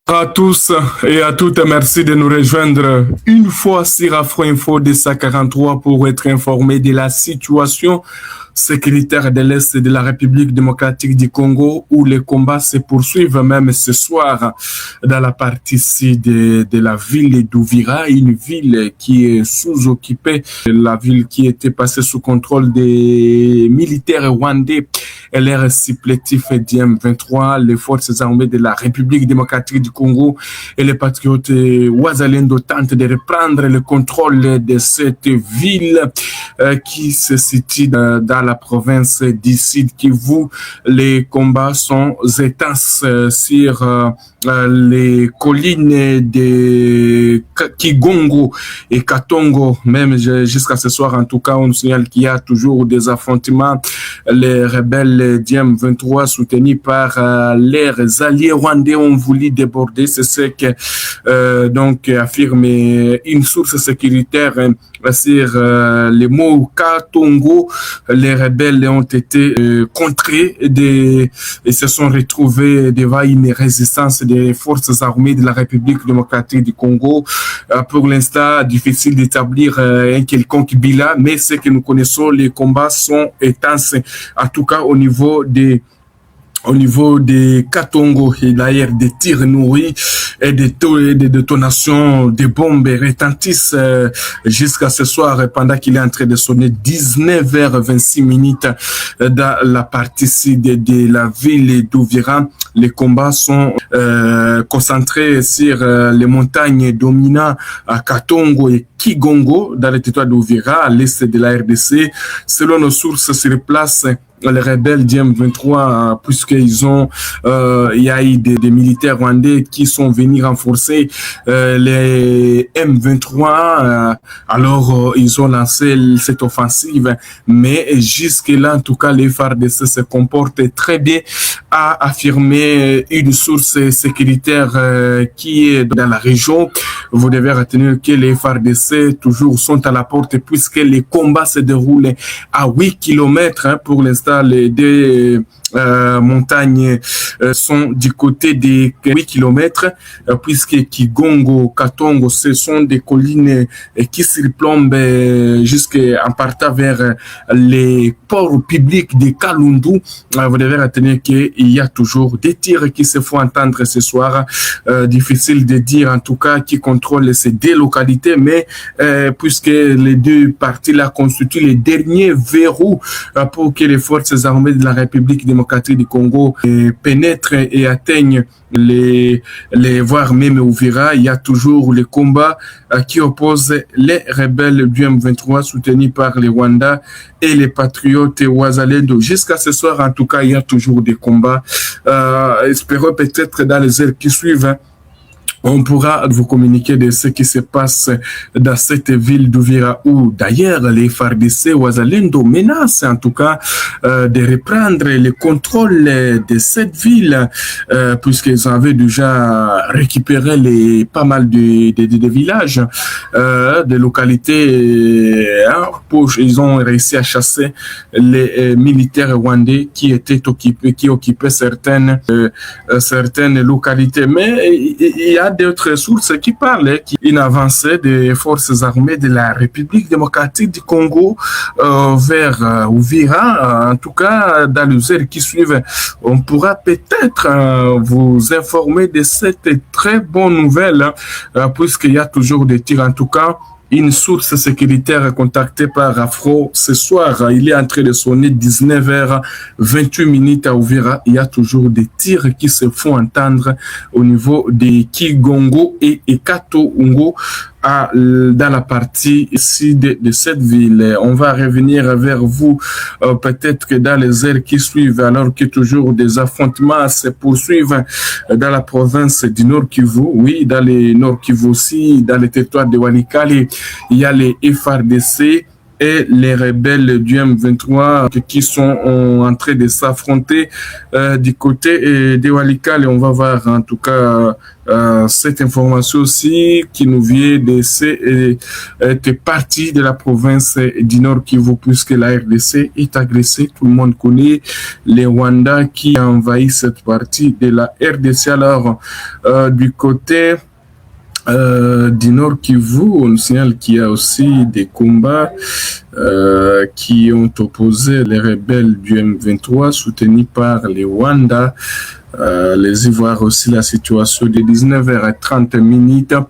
À tous et à toutes, merci de nous rejoindre une fois sur Afro Info de 43 pour être informé de la situation sécuritaire de l'Est de la République démocratique du Congo où les combats se poursuivent même ce soir dans la partie sud de la ville d'Ouvira, une ville qui est sous-occupée, la ville qui était passée sous contrôle des militaires rwandais et leur supplétif DM23, les forces armées de la République démocratique du Congo et les patriotes Wazalendo tentent de reprendre le contrôle de cette ville qui se situe dans la province du Sud Kivu. Les combats sont intenses sur les collines de Kigongo et Katongo. Même jusqu'à ce soir, en tout cas, on signale qu'il y a toujours des affrontements. Les rebelles DM23 soutenus par leurs alliés rwandais ont voulu déborder. C'est ce que donc affirme une source sécuritaire sur les mots Katongo. Les rebelles ont été contrés et se sont retrouvés devant une résistance des forces armées de la République démocratique du Congo. Pour l'instant, difficile d'établir un quelconque bilan, mais ce que nous connaissons, les combats sont intenses, en tout cas au niveau des Katongo. Et d'ailleurs, des tirs nourris et des détonations de bombes retentissent jusqu'à ce soir pendant qu'il est en train de sonner 19h26 dans la partie sud de la ville d'Ouvira. Les combats sont concentrés sur les montagnes dominant à Katongo et Kigongo dans le territoire d'Ouvira, à l'est de la RDC. Selon nos sources sur place, les rebelles DM23, puisqu'ils ont, il y a eu des militaires rwandais qui sont venus renforcer les M23. Alors, ils ont lancé cette offensive, mais jusque-là, en tout cas, les FARDC se comportent très bien, a affirmé une source sécuritaire qui est dans la région. Vous devez retenir que les FARDC toujours sont à la porte puisque les combats se déroulent à 8 km pour l'instant. Les deux montagnes sont du côté des 8 km, puisque Kigongo, Katongo, ce sont des collines qui surplombent jusqu'en partant vers les ports publics de Kalundu. Vous devez retenir qu'il y a toujours des tirs qui se font entendre ce soir. Difficile de dire en tout cas qui contrôle ces deux localités, mais puisque les deux parties-là constituent les derniers verrous pour que les forces armées de la République démocratique du Congo pénètrent et atteignent voire même Ouvira, il y a toujours les combats qui opposent les rebelles du M23 soutenus par les Rwandais et les patriotes Wazalendo. Jusqu'à ce soir, en tout cas, il y a toujours des combats. Espérons peut-être dans les heures qui suivent, on pourra vous communiquer de ce qui se passe dans cette ville d'Ouvira où d'ailleurs les FARDC Wazalendo menacent en tout cas de reprendre le contrôle de cette ville puisqu'ils avaient déjà récupéré pas mal de villages, de localités. Ils ont réussi à chasser les militaires rwandais qui occupaient certaines localités. Mais il y a d'autres sources qui parlent d'une avancée des forces armées de la République démocratique du Congo vers Ouvira. En tout cas, dans les heures qui suivent, on pourra peut-être vous informer de cette très bonne nouvelle, puisqu'il y a toujours des tirs. En tout cas, une source sécuritaire contactée par Afro ce soir, il est en train de sonner 19h28 à Ouvira. Il y a toujours des tirs qui se font entendre au niveau de Kigongo et Katongo dans la partie sud de cette ville. On va revenir vers vous peut-être que dans les heures qui suivent, alors que toujours des affrontements se poursuivent dans la province du Nord Kivu. Oui, dans les Nord Kivu aussi, dans le territoire de Walikale, il y a les FARDC et les rebelles du M23 qui sont en train de s'affronter du côté de Walikale. On va voir en tout cas cette information aussi qui nous vient de cette partie de la province du Nord Kivu, puisque la RDC est agressée. Tout le monde connaît les Rwandais qui envahissent cette partie de la RDC. Alors, du côté du Nord Kivu, on signale qu'il y a aussi des combats qui ont opposé les rebelles du M23 soutenus par les Rwandais. Les Ivoires aussi la situation de 19h30.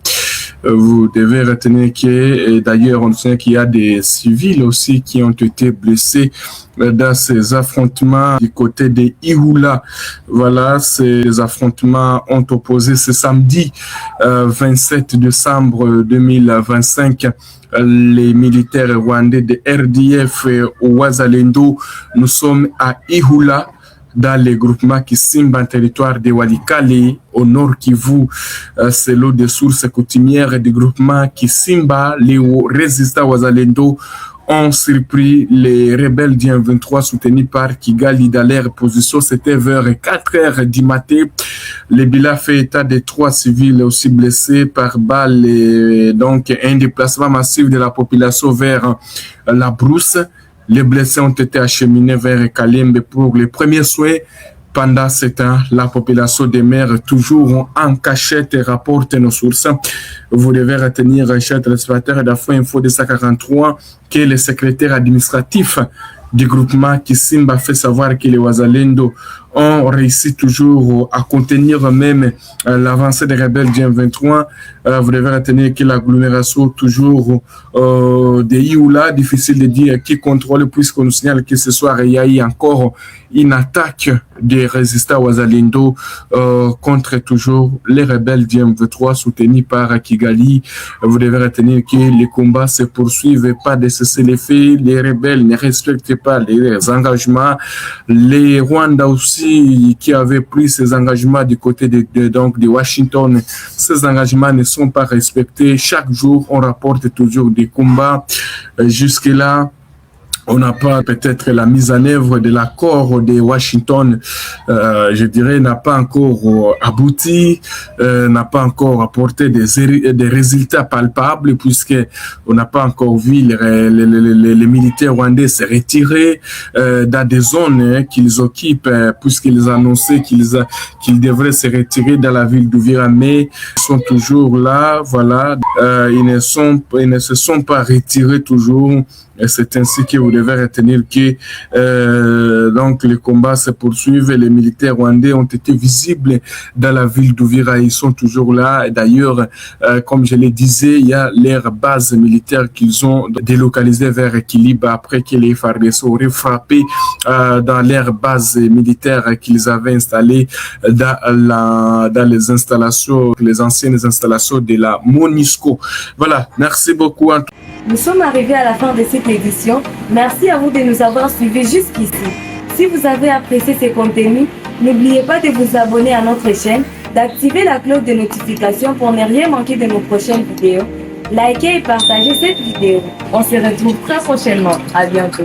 Vous devez retenir que, d'ailleurs, on sait qu'il y a des civils aussi qui ont été blessés dans ces affrontements du côté de Ihula. Voilà, ces affrontements ont opposé ce samedi 27 décembre 2025 les militaires rwandais de RDF au Wazalendo. Nous sommes à Ihula, dans les groupements qui Kisimba en territoire de Walikale, au nord Kivu, selon des sources coutumières du groupement Kisimba, les résistants Wazalendo ont surpris les rebelles du M23 soutenus par Kigali dans leur position. C'était vers 4 heures du matin. Le bilan fait état de 3 civils aussi blessés par balles et donc un déplacement massif de la population vers la brousse. Les blessés ont été acheminés vers Kalembe pour les premiers soins. Pendant ce temps, la population demeure toujours en cachette et rapporte nos sources. Vous devez retenir, chers téléspectateurs d'Afro Info 243, que le secrétaire administratif du groupement Kisimba fait savoir que les Wazalendo ont réussi toujours à contenir même l'avancée des rebelles du M23. Vous devez retenir que l'agglomération toujours de Ihula, difficile de dire qui contrôle, puisqu'on nous signale que ce soir il y a eu encore une attaque des résistants Wazalendo contre toujours les rebelles du M23 soutenus par Kigali. Vous devez retenir que les combats se poursuivent, pas de cesser les faits, les rebelles ne respectent pas les engagements. Les Rwandais aussi qui avaient pris ces engagements du côté de Washington, ces engagements ne sont pas respectés. Chaque jour, on rapporte toujours des combats. Jusque-là, on n'a pas peut-être la mise en œuvre de l'accord de Washington, je dirais, n'a pas encore abouti, n'a pas encore apporté des résultats palpables, puisque on n'a pas encore vu les militaires rwandais se retirer dans des zones qu'ils occupent, puisqu'ils annonçaient qu'ils devraient se retirer dans la ville d'Uvira, mais ils sont toujours là, voilà, ils ne se sont pas retirés toujours. Et c'est ainsi que vous devez retenir que donc les combats se poursuivent. Les militaires rwandais ont été visibles dans la ville d'Uvira. Ils sont toujours là. D'ailleurs, comme je le disais, il y a leur base militaire qu'ils ont délocalisée vers Kiliba après que les FARDC auraient frappé dans leur base militaire qu'ils avaient installée dans les installations, les anciennes installations de la MONUSCO. Voilà, merci beaucoup. Nous sommes arrivés à la fin de cette édition. Merci à vous de nous avoir suivis jusqu'ici. Si vous avez apprécié ces contenus, n'oubliez pas de vous abonner à notre chaîne, d'activer la cloche de notification pour ne rien manquer de nos prochaines vidéos. Likez et partagez cette vidéo. On se retrouve très prochainement. À bientôt.